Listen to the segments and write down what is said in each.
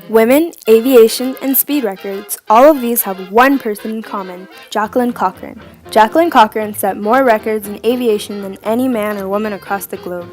Women, aviation, and speed records. All of these have one person in common, Jacqueline Cochran. Jacqueline Cochran set more records in aviation than any man or woman across the globe.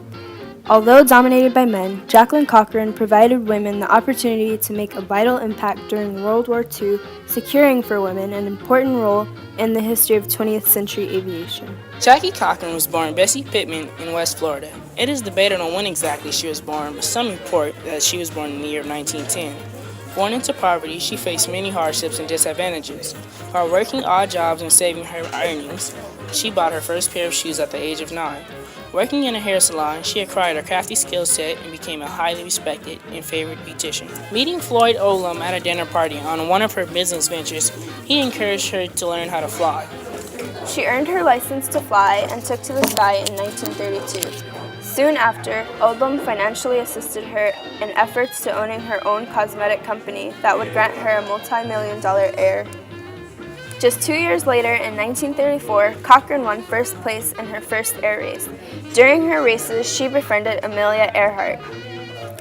Although dominated by men, Jacqueline Cochran provided women the opportunity to make a vital impact during World War II, securing for women an important role in the history of 20th century aviation. Jackie Cochran was born Bessie Pittman in West Florida. It is debated on when exactly she was born, but some report that she was born in the year of 1910. Born into poverty, she faced many hardships and disadvantages. While working odd jobs and saving her earnings, she bought her first pair of shoes at the age of 9. Working in a hair salon, she acquired a crafty skill set and became a highly respected and favored beautician. Meeting Floyd Olam at a dinner party on one of her business ventures, he encouraged her to learn how to fly. She earned her license to fly and took to the sky in 1932. Soon after, Odlum financially assisted her in efforts to owning her own cosmetic company that would grant her a multi-million-dollar heir. Just 2 years later, in 1934, Cochran won first place in her first air race. During her races, she befriended Amelia Earhart.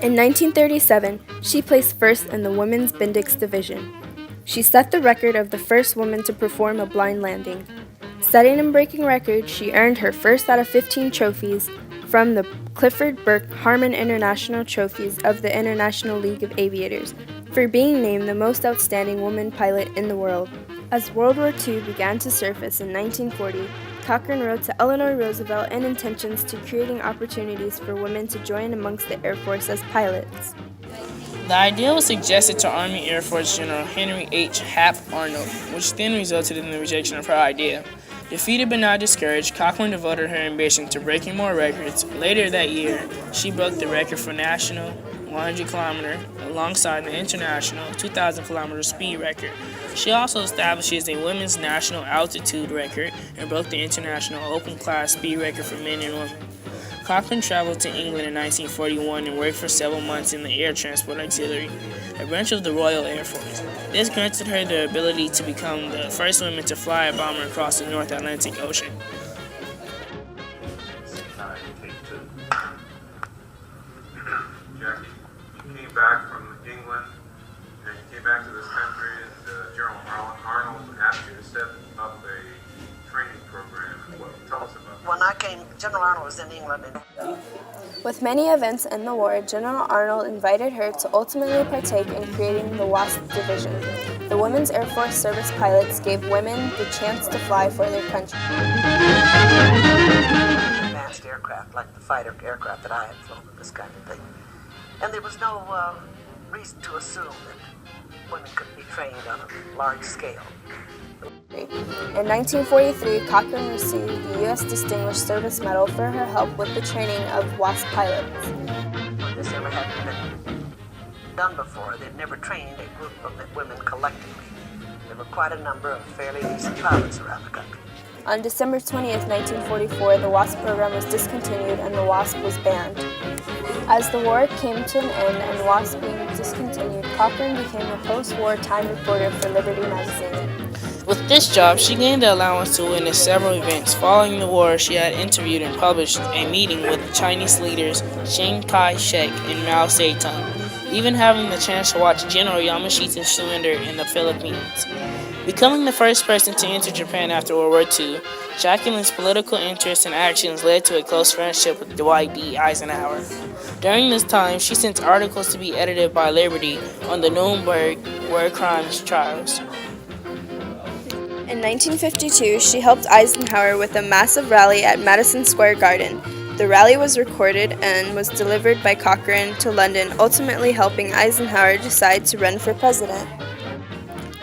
In 1937, she placed first in the women's Bendix division. She set the record of the first woman to perform a blind landing. Setting and breaking records, she earned her first out of 15 trophies from the Clifford Burke Harmon International Trophies of the International League of Aviators for being named the most outstanding woman pilot in the world. As World War II began to surface in 1940, Cochran wrote to Eleanor Roosevelt in intentions to creating opportunities for women to join amongst the Air Force as pilots. The idea was suggested to Army Air Force General Henry H. Hap Arnold, which then resulted in the rejection of her idea. Defeated but not discouraged, Cochran devoted her ambition to breaking more records. Later that year, she broke the record for national 100-kilometer alongside the international 2,000-kilometer speed record. She also establishes a women's national altitude record and broke the international open-class speed record for men and women. Cochran traveled to England in 1941 and worked for several months in the Air Transport Auxiliary, a branch of the Royal Air Force. This granted her the ability to become the first woman to fly a bomber across the North Atlantic Ocean. Jackie, you came back from England, and you came back to this country, and General Arnold asked you to set up a training program. Tell us about that. When I came, General Arnold was in England. With many events in the war, General Arnold invited her to ultimately partake in creating the WASP division. The Women's Air Force Service pilots gave women the chance to fly for their country. Advanced aircraft, like the fighter aircraft that I had flown, and this kind of thing. And there was no reason to assume that women could be trained on a large scale. In 1943, Cochran received the U.S. Distinguished Service Medal for her help with the training of WASP pilots. This ever hadn't been done before. They'd never trained a group of women collectively. There were quite a number of fairly decent pilots around the country. On December 20th, 1944, the WASP program was discontinued and the WASP was banned. As the war came to an end and WASP being discontinued, Cochran became a post-war Time reporter for Liberty magazine. With this job, she gained the allowance to witness several events. Following the war, she had interviewed and published a meeting with Chinese leaders Chiang Kai-shek and Mao Zedong, even having the chance to watch General Yamashita's surrender in the Philippines. Becoming the first person to enter Japan after World War II, Jacqueline's political interests and actions led to a close friendship with Dwight D. Eisenhower. During this time, she sent articles to be edited by Liberty on the Nuremberg war crimes trials. In 1952, she helped Eisenhower with a massive rally at Madison Square Garden. The rally was recorded and was delivered by Cochran to London, ultimately helping Eisenhower decide to run for president.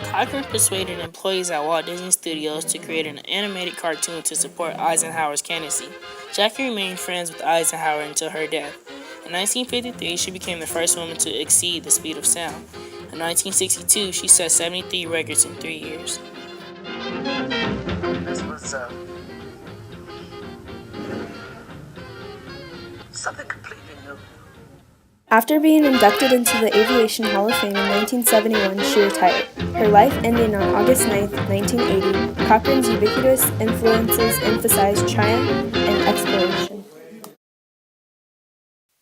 Cochran persuaded employees at Walt Disney Studios to create an animated cartoon to support Eisenhower's candidacy. Jackie remained friends with Eisenhower until her death. In 1953, she became the first woman to exceed the speed of sound. In 1962, she set 73 records in 3 years. This was something completely new. After being inducted into the Aviation Hall of Fame in 1971, she retired. Her life ending on August 9, 1980, Cochran's ubiquitous influences emphasized triumph and exploration.